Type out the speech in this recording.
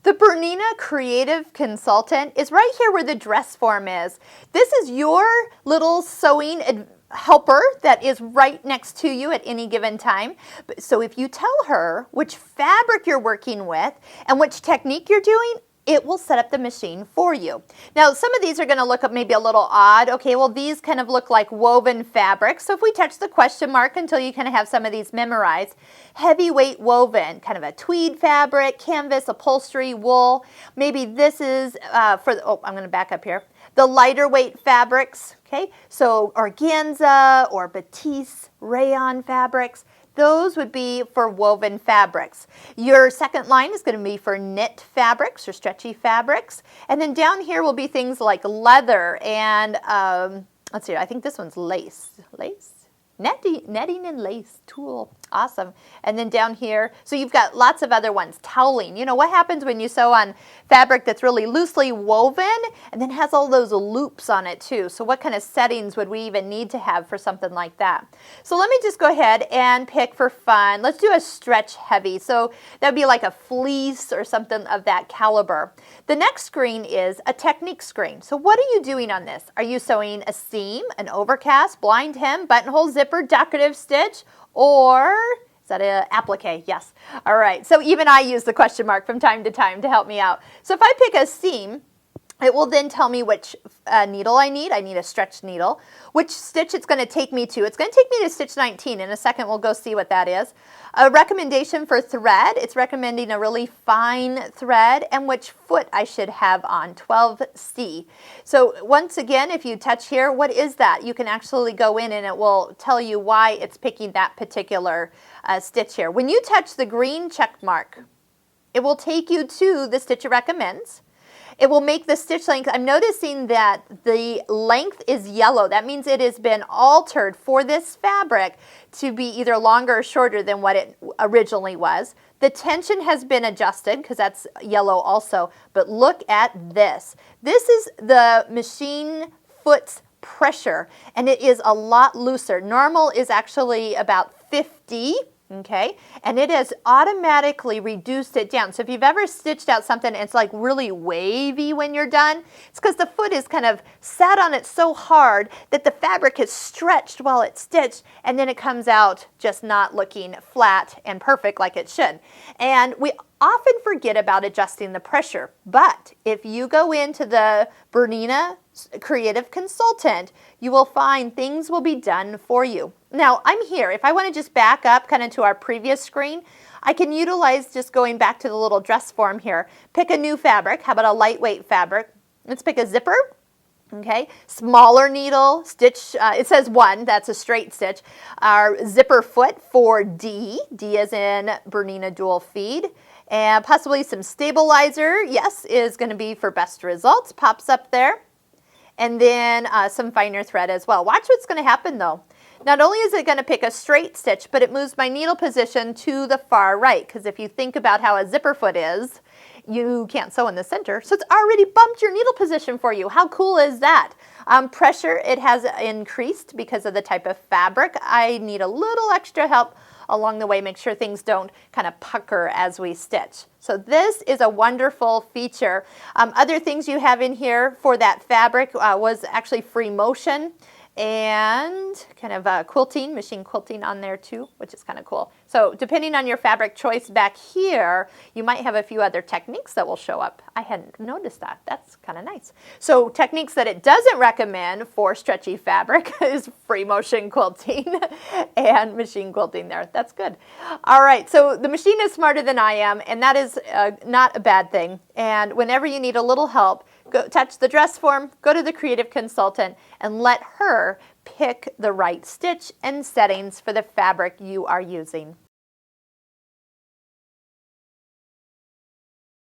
The Bernina Creative Consultant is right here where the dress form is. This is your little sewing helper that is right next to you at any given time. So if you tell her which fabric you're working with and which technique you're doing, it will set up the machine for you. Now, some of these are going to look up maybe a little odd. Okay, well, these kind of look like woven fabric. So if we touch the question mark until you kind of have some of these memorized, heavyweight woven, kind of a tweed fabric, canvas, upholstery, wool. Maybe this is I'm going to back up here. The lighter weight fabrics, okay? So organza or batiste, rayon fabrics. Those would be for woven fabrics. Your second line is going to be for knit fabrics or stretchy fabrics. And then down here will be things like leather and, let's see, I think this one's lace. Netting and lace tool. Awesome. And then down here, so you've got lots of other ones. Toweling. You know, what happens when you sew on fabric that's really loosely woven and then has all those loops on it too? So what kind of settings would we even need to have for something like that? So let me just go ahead and pick for fun. Let's do a stretch heavy. So that would be like a fleece or something of that caliber. The next screen is a technique screen. So what are you doing on this? Are you sewing a seam, an overcast, blind hem, buttonhole, zipper, decorative stitch, or is that an applique? Yes. All right. So even I use the question mark from time to time to help me out. So if I pick a seam, it will then tell me which needle I need. I need a stretch needle. Which stitch it's going to take me to. It's going to take me to stitch 19. In a second, we'll go see what that is. A recommendation for thread. It's recommending a really fine thread and which foot I should have on, 12C. So once again, if you touch here, what is that? You can actually go in and it will tell you why it's picking that particular stitch here. When you touch the green check mark, it will take you to the stitch it recommends. It will make the stitch length. I'm noticing that the length is yellow. That means it has been altered for this fabric to be either longer or shorter than what it originally was. The tension has been adjusted because that's yellow also. But look at this. This is the machine foot's pressure, and it is a lot looser. Normal is actually about 50. Okay, and it has automatically reduced it down. So if you've ever stitched out something and it's like really wavy when you're done, it's because the foot is kind of sat on it so hard that the fabric is stretched while it's stitched, and then it comes out just not looking flat and perfect like it should. And we often forget about adjusting the pressure, but if you go into the Bernina Creative Consultant, you will find things will be done for you. Now, I'm here. If I want to just back up kind of to our previous screen, I can utilize just going back to the little dress form here. Pick a new fabric. How about a lightweight fabric? Let's pick a zipper. Okay, smaller needle, stitch, it says 1, that's a straight stitch. Our zipper foot for D. D as in Bernina dual feed. And possibly some stabilizer, yes, is going to be for best results. Pops up there. And then some finer thread as well. Watch what's going to happen though. Not only is it going to pick a straight stitch, but it moves my needle position to the far right. Because if you think about how a zipper foot is, you can't sew in the center. So it's already bumped your needle position for you. How cool is that? Pressure, it has increased because of the type of fabric. I need a little extra help along the way. Make sure things don't kind of pucker as we stitch. So this is a wonderful feature. Other things you have in here for that fabric was actually free motion and kind of quilting, machine quilting on there too, which is kind of cool. So depending on your fabric choice back here, you might have a few other techniques that will show up. I hadn't noticed that. That's kind of nice. So techniques that it doesn't recommend for stretchy fabric is free motion quilting and machine quilting there. That's good. All right, so the machine is smarter than I am, and that is not a bad thing. And whenever you need a little help, go touch the dress form, go to the Creative Consultant, and let her pick the right stitch and settings for the fabric you are using.